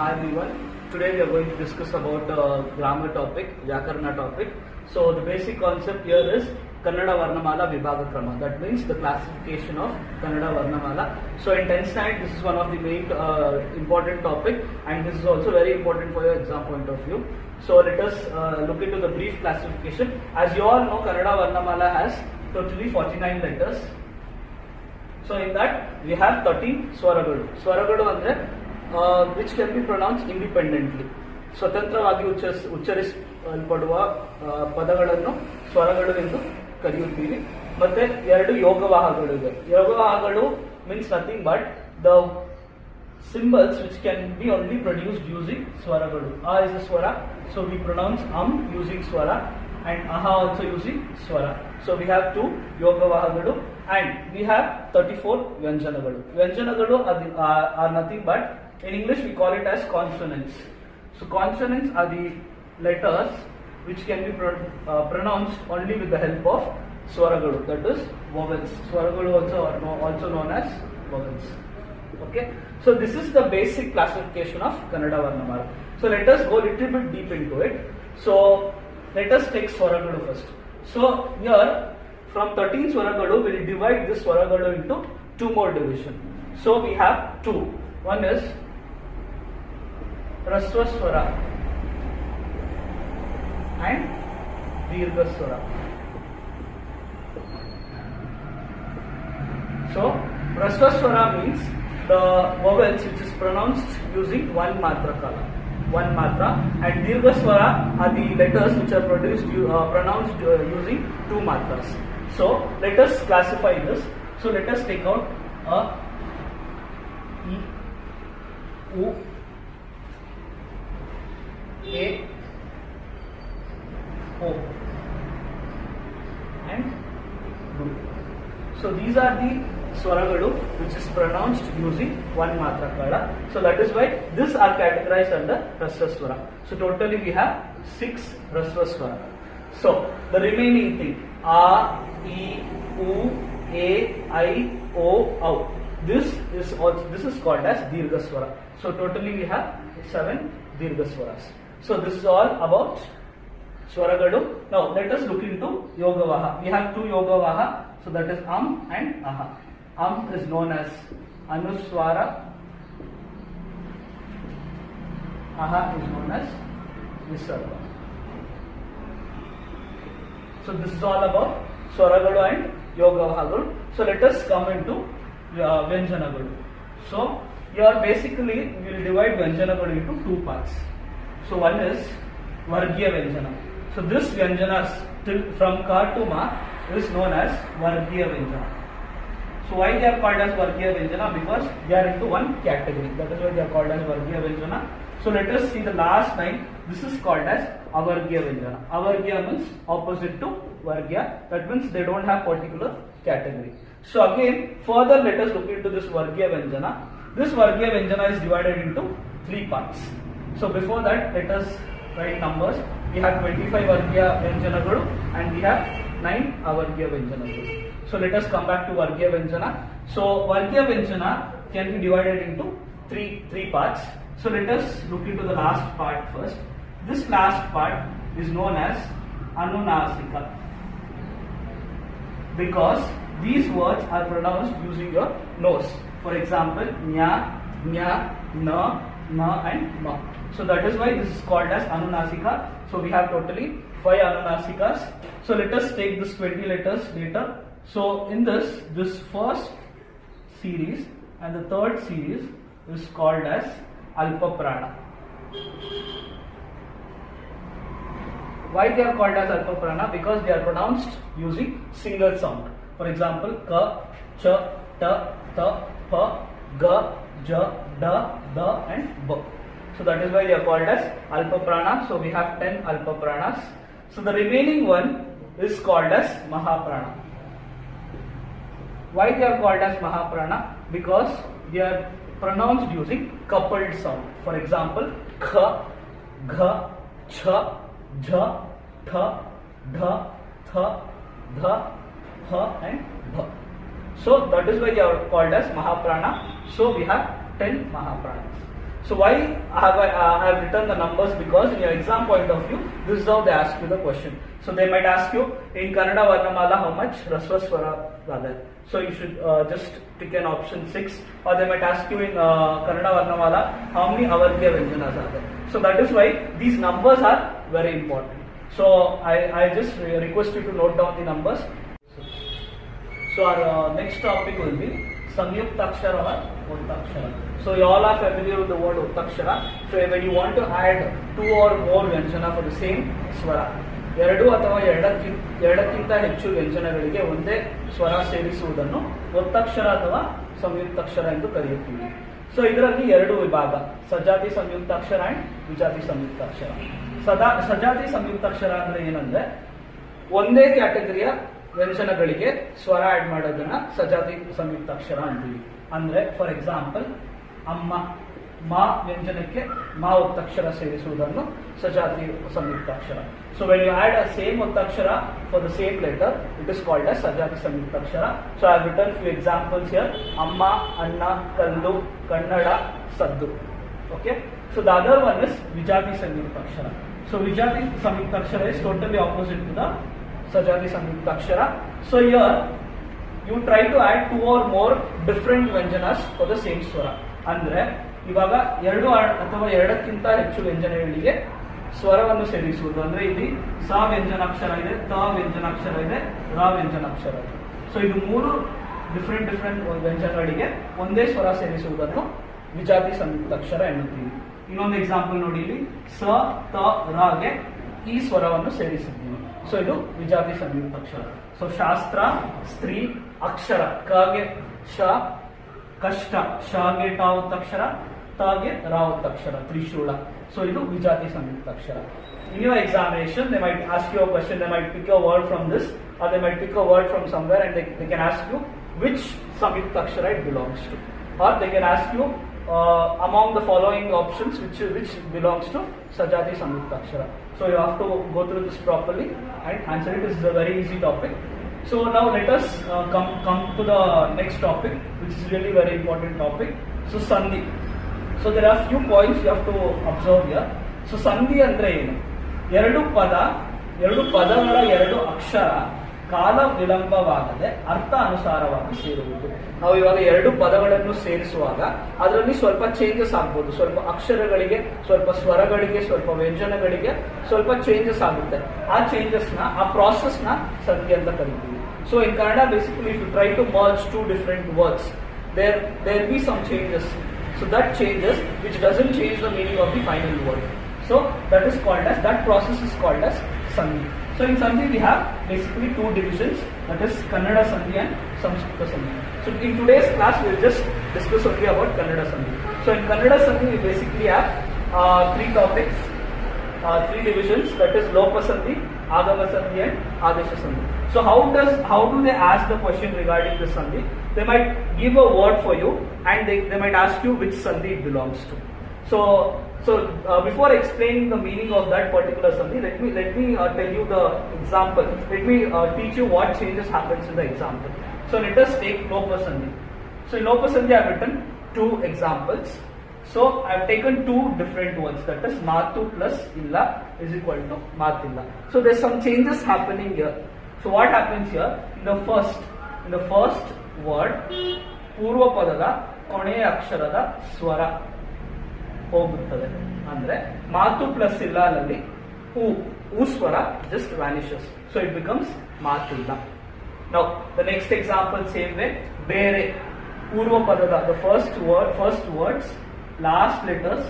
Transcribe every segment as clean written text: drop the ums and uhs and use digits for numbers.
Hi everyone. Today we are going to discuss about grammar topic, Vyakarana topic. So the basic concept here is Kannada Varnamala Vibhaga Krama. That means the classification of Kannada Varnamala. So in 10th standard, this is one of the main important topic, and this is also very important for your exam point of view. So let us look into the brief classification. As you all know, Kannada Varnamala has totally 49 letters. So in that we have 13 Swaragalu. Swaragalu andre which can be pronounced independently. ಸ್ವತಂತ್ರವಾಗಿ ಉಚ್ಚರಿಸಲ್ಪಡುವ ಪದಗಳನ್ನು ಸ್ವರಗಳು ಎಂದು ಕರೆಯುತ್ತೀವಿ. ಮತ್ತೆ ಎರಡು ಯೋಗವಾಹಗಳು ಇದೆ. ಯೋಗವಾಹಗಳು means nothing but the symbols which can be only produced using swaragalu. A is a swara, so we pronounce using swara, and aha also using swara. So we have two yogavahagalu and we have 34 vyanjanagalu. Vyanjanagalu are nothing but, in English we call it as consonants. So consonants are the letters which can be pronounced only with the help of swaragalu, that is vowels. Swaragalu also known as vowels. Okay, so this is the basic classification of Kannada Varnamala. So let us go a little bit deep into it. So let us take Swaragalu first. So here from 13 Swaragalu we will divide this Swaragalu into two more division. So we have two. One is Raswa Swara and Dirgha Swara. So Raswa Swara means the vowels which is pronounced using one matra kala, one matra, and Dirgha Swara are the letters which are pronounced using two matras. So let us classify this. So let us take out a, I, U, A, O and U. So these are the Swaragalu which is pronounced using one matra kala. So that is why these are categorized under Raswa Swara. So totally we have 6 Raswa Swara. So the remaining thing A, I, U, A, I, O, Au. This is called as Dirgha Swara. So totally we have 7 Dirgha Swaras. So this is all about Swaragalu. Now let us look into Yogavaha. We have two Yogavaha. So that is and Aha. Is known as Anuswara. Aha is known as Visarga. So this is all about Swaragalu and Yogavahagalu. So let us come into Vyanjanagalu. So here basically we will divide Vyanjanagalu into two parts. So one is Vargya Vyanjana. So this Vyanjanas from Ka to Ma is known as Vargya Vyanjana. So why they are called as Vargya Vyanjana? Because they are into one category. That is why they are called as Vargya Vyanjana. So let us see the last line. This is called as Avargya Vyanjana. Avargya means opposite to Vargya. That means they don't have particular category. So again, further let us look into this Vargya Vyanjana. This Vargya Vyanjana is divided into 3 parts. So before that, let us write numbers. We have 25 Vargya Vyanjanagalu and we have 9 Avargya Vyanjanagalu. So let us come back to Vargya Vyanjana. So Vargya Vyanjana can be divided into three parts. So let us look into the last part first. This last part is known as Anunasika, because these words are pronounced using your nose. For example, Nya, Nya, Na, Na and Ma. So that is why this is called as Anunasika. So we have totally 5 Anunasikas. So let us take this 20 letters later. So in this first series and the third series is called as Alpa Prana. Why they are called as Alpa Prana? Because they are pronounced using single sound. For example, Ka, Cha, Ta, Ta, Pa, Ga, Ja, Da, Da and Ba. So that is why they are called as Alpa Prana. So we have 10 Alpa Pranas. So the remaining one is called as Mahaprana. Why they are called as Mahaprana? Because they are pronounced using coupled sound. For example, Kha, Gha, Cha, Jha, Tha, Dha, Tha, Dha, Pha and Bha. So that is why they are called as Mahaprana. So we have 10 Mahapranas. So why I have written the numbers? Because in your exam point of view, this is how they ask you the question. So they might ask you in Kannada Varnamala how much Rasva Swara are there. So you should just pick an option 6, or they might ask you in Kannada Varnamala how many Avargya Vyanjanas are there. So that is why these numbers are very important. So I just request you to note down the numbers. So our next topic will be Samyuktakshara or Uttakshara. So you all are familiar with the word Uttakshara. So when you want to add 2 or more Vyanjana for the same Swara, ಎರಡು ಅಥವಾ ಎರಡಕ್ಕಿಂತ ಹೆಚ್ಚು ವ್ಯಂಜನಗಳಿಗೆ ಒಂದೇ ಸ್ವರ ಸೇರಿಸುವುದನ್ನು ಒತ್ತಕ್ಷರ ಅಥವಾ ಸಂಯುಕ್ತಾಕ್ಷರ ಎಂದು ಕರೆಯುತ್ತೀವಿ. So ಇದರಲ್ಲಿ 2 ವಿಭಾಗ, ಸಜಾತಿ ಸಂಯುಕ್ತಾಕ್ಷರ ಅಂಡ್ ವಿಜಾತಿ ಸಂಯುಕ್ತಾಕ್ಷರ. ಸಜಾತಿ ಸಂಯುಕ್ತಾಕ್ಷರ ಅಂದ್ರೆ ಏನಂದ್ರೆ ಒಂದೇ ಕ್ಯಾಟಗರಿಯ ವ್ಯಂಜನಗಳಿಗೆ ಸ್ವರ ಆಡ್ ಮಾಡೋದನ್ನ ಸಜಾತಿ ಸಂಯುಕ್ತಾಕ್ಷರ ಅಂತೀವಿ. ಅಂದ್ರೆ ಫಾರ್ ಎಕ್ಸಾಂಪಲ್ ಅಮ್ಮ, ಮಾ ವ್ಯಂಜನಕ್ಕೆ ಮಾ ಒತ್ತಕ್ಷರ ಸೇರಿಸುವುದನ್ನು ಸಜಾತಿ ಸಂಯುಕ್ತಾಕ್ಷರ. So when you add a same ಒತ್ತಕ್ಷರ for the same letter, it is called as ಸಜಾತಿ ಸಂಯುಕ್ತಾಕ್ಷರ. So I have written few examples here: ಅಮ್ಮ, ಅಣ್ಣ, ಕಲ್ಲು, ಕನ್ನಡ, ಸದ್ದು. Okay. So the other one is ವಿಜಾತಿ ಸಂಯುಕ್ತಾಕ್ಷರ. So ವಿಜಾತಿ ಸಂಯುಕ್ತಾಕ್ಷರ is totally opposite to the ಸಜಾತಿ ಸಂಯುಕ್ತಾಕ್ಷರ. So here you try to add 2 or more different ವ್ಯಂಜನಾಸ್ for the same ಸ್ವರ. ಅಂದ್ರೆ ಇವಾಗ 2 ಅಥವಾ ಎರಡಕ್ಕಿಂತ ಹೆಚ್ಚು ವ್ಯಂಜನಗಳಿಗೆ ಸ್ವರವನ್ನು ಸೇರಿಸುವುದು. ಅಂದ್ರೆ ಇಲ್ಲಿ ಸ ವ್ಯಂಜನಾಕ್ಷರ ಇದೆ, ತ ವ್ಯಂಜನಾಕ್ಷರ ಇದೆ, ರ ವ್ಯಂಜನಾಕ್ಷರ ಇದೆ. ಸೊ ಇದು 3 ಡಿಫ್ರೆಂಟ್ ವ್ಯಂಜನಗಳಿಗೆ ಒಂದೇ ಸ್ವರ ಸೇರಿಸುವುದನ್ನು ವಿಜಾತಿ ಸಂಯುಕ್ತಾಕ್ಷರ ಎನ್ನುತ್ತೀವಿ. ಇನ್ನೊಂದು ಎಕ್ಸಾಂಪಲ್ ನೋಡಿ, ಇಲ್ಲಿ ಸ ತ ರಾಗೆ ಈ ಸ್ವರವನ್ನು ಸೇರಿಸಿದ್ದೀವಿ. ಸೊ ಇದು ವಿಜಾತಿ ಸಂಯುಕ್ತಾಕ್ಷರ. ಸೊ ಶಾಸ್ತ್ರ, ಸ್ತ್ರೀ, ಅಕ್ಷರ, ಕಗೆ ಶ, ಕಷ್ಟ, ಶಗೆ ಟ ಒತ್ತಕ್ಷರ, ಗೆ ರ ಒತ್ತಕ್ಷರ, ತ್ರಿಶೂಲ. So ಇದು ವಿಜಾತಿ ಸಂಯುಕ್ತಾಕ್ಷರ. In your examination, they might ask you a question, they might pick a word from this, or they might pick a word from somewhere, and they can ask you which samyuktakshara it belongs to. Or they can ask you among the following options which belongs to Sajati samyuktakshara. So you have to go through this properly and answer it. This is a very easy topic. So now let us come to the next topic, which is really very important topic. So Sandhi. So there are few points you have to observe here. So ಸಂಧಿ ಅಂದ್ರೆ ಏನು? ಎರಡು ಪದಗಳ 2 ಅಕ್ಷರ ಕಾಲ ವಿಳಂಬವಾಗದೆ ಅರ್ಥ ಅನುಸಾರವಾಗಿ ಸೇರುವುದು. ನಾವು ಇವಾಗ 2 ಪದಗಳನ್ನು ಸೇರಿಸುವಾಗ ಅದರಲ್ಲಿ ಸ್ವಲ್ಪ ಚೇಂಜಸ್ ಆಗ್ಬೋದು. ಸ್ವಲ್ಪ ಅಕ್ಷರಗಳಿಗೆ, ಸ್ವಲ್ಪ ಸ್ವರಗಳಿಗೆ, ಸ್ವಲ್ಪ ವ್ಯಂಜನಗಳಿಗೆ ಸ್ವಲ್ಪ ಚೇಂಜಸ್ ಆಗುತ್ತೆ. ಆ ಚೇಂಜಸ್ ನ, ಆ ಪ್ರಾಸೆಸ್ ನ ಸಂಧಿ ಅಂತ ಕರೀತೀವಿ. So in Kannada basically if you try to merge 2 different words, there be some changes. So that changes, which doesn't change the meaning of the final word. So that process is called as Sandhi. So in Sandhi we have basically 2 divisions, that is Kannada Sandhi and Samskrita Sandhi. So in today's class we will just discuss only about Kannada Sandhi. So in Kannada Sandhi we basically have 3 topics, 3 divisions, that is Lopa Sandhi, Agama Sandhi and Adesha Sandhi. So how do they ask the question regarding the Sandhi? They might give a word for you and they might ask you which Sandhi it belongs to. So before explaining the meaning of that particular Sandhi, let me tell you the example. Let me teach you what changes happens in the example. So let us take Lopa Sandhi. So in Lopa Sandhi I have written 2 examples. So I have taken 2 different words, that is Matu plus Illa is equal to Matilla. So there's some changes happening here. So what happens here? In the first word, ಪೂರ್ವ ಪದದ ಕೊನೆಯ ಅಕ್ಷರದ ಸ್ವರ ಹೋಗುತ್ತದೆ. ಅಂದ್ರೆ ಮಾತು plus ಇಲ್ಲ ಅಲ್ಲಿ ಹೂ ಸ್ವರ just vanishes. So it becomes ಮಾತಿಲ್ಲ. Now the next example, same way, ಬೇರೆ ಪೂರ್ವ ಪದದ the first words last letters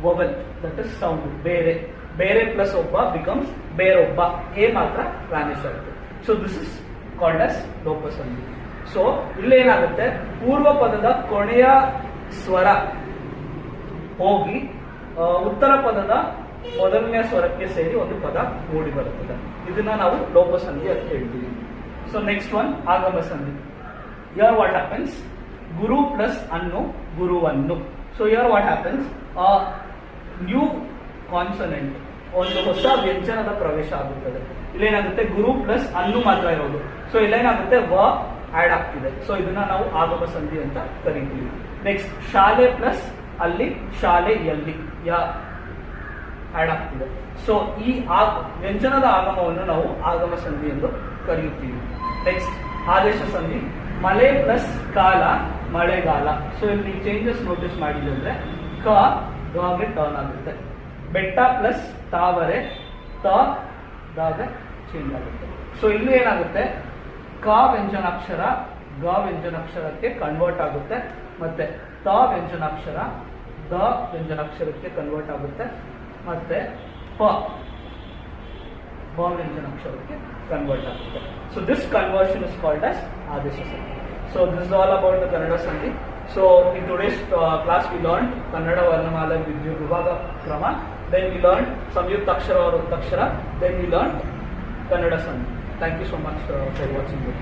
vowel, that is sound. ಬೇರೆ plus ಒಬ್ಬ becomes ಬೇರೊಬ್ಬ, ಎ ಮಾತ್ರ ವ್ಯಾನಿಶ್ ಆಗುತ್ತೆ. So this is called as ಲೋಪ ಸಂಧಿ. ಸೊ ಇಲ್ಲೇನಾಗುತ್ತೆ, ಪೂರ್ವ ಪದದ ಕೊನೆಯ ಸ್ವರ ಹೋಗಿ ಉತ್ತರ ಪದದ ಮೊದಲನೇ ಸ್ವರಕ್ಕೆ ಸೇರಿ ಒಂದು ಪದ ಮೂಡಿ ಬರುತ್ತದೆ. ಇದನ್ನ ನಾವು ಲೋಪ ಸಂಧಿ ಅಂತ ಹೇಳ್ತೀವಿ. ಸೊ ನೆಕ್ಸ್ಟ್ ಒನ್ ಆಗಮ ಸಂಧಿ. Here what happens, Guru plus ಅನ್ನು ಗುರುವನ್ನು. So here what happens, new consonant, ಒಂದು ಹೊಸ ವ್ಯಂಜನದ ಪ್ರವೇಶ ಆಗುತ್ತದೆ. ಇಲ್ಲೇನಾಗುತ್ತೆ, ಗುರು ಪ್ಲಸ್ ಅನ್ನು ಮಾತ್ರ ಇರೋದು. ಸೊ ಇಲ್ಲೇನಾಗುತ್ತೆ, ವ ಆಡ್ ಆಗ್ತಿದೆ. ಸೊ ಇದನ್ನ ನಾವು ಆಗಮ ಸಂಧಿ ಅಂತ ಕರಿತೀವಿ. ನೆಕ್ಸ್ಟ್ ಶಾಲೆ ಪ್ಲಸ್ ಅಲ್ಲಿ ಶಾಲೆಯಲ್ಲಿ ಯಾ ಆಡ್ ಆಗ್ತಿದೆ. ಸೊ ಈ ವ್ಯಂಜನದ ಆಗಮವನ್ನು ನಾವು ಆಗಮ ಸಂಧಿ ಎಂದು ಕರೆಯುತ್ತೀವಿ. ನೆಕ್ಸ್ಟ್ ಆದೇಶ ಸಂಧಿ. ಮಳೆ ಪ್ಲಸ್ ಕಾಲ ಮಳೆಗಾಲ. ಸೊ ಇಲ್ಲಿ ಚೇಂಜಸ್ ನೋಟಿಸ್ ಮಾಡಿದ್ರೆ ಅಂದ್ರೆ ಗೆ ಟರ್ನ್ ಆಗುತ್ತೆ. ಬೆಟ್ಟ ಪ್ಲಸ್ ತಾವರೆ ದಾಗ ಚೇಂಜ್ ಆಗುತ್ತೆ. ಸೊ ಇಲ್ಲಿ ಏನಾಗುತ್ತೆ, ವ್ಯಂಜನಾಕ್ಷರ ವ್ಯಂಜನಾಕ್ಷರಕ್ಕೆ ಕನ್ವರ್ಟ್ ಆಗುತ್ತೆ, ಮತ್ತೆ ವ್ಯಂಜನಾಕ್ಷರ ವ್ಯಂಜನಾಕ್ಷರಕ್ಕೆ ಕನ್ವರ್ಟ್ ಆಗುತ್ತೆ, ಮತ್ತೆ ವ್ಯಂಜನಾಕ್ಷರಕ್ಕೆ ಕನ್ವರ್ಟ್ ಆಗುತ್ತೆ. So this conversion is called as ಆದೇಶ ಸಂಧಿ. So this is all about the Kannada Sandhi. So in today's class we learned Kannada Varnamala Vibhaga Krama, then we learned Samyukta Akshara or Uktakshara, then we learned Kannada Sandhi. Thank you so much for watching this.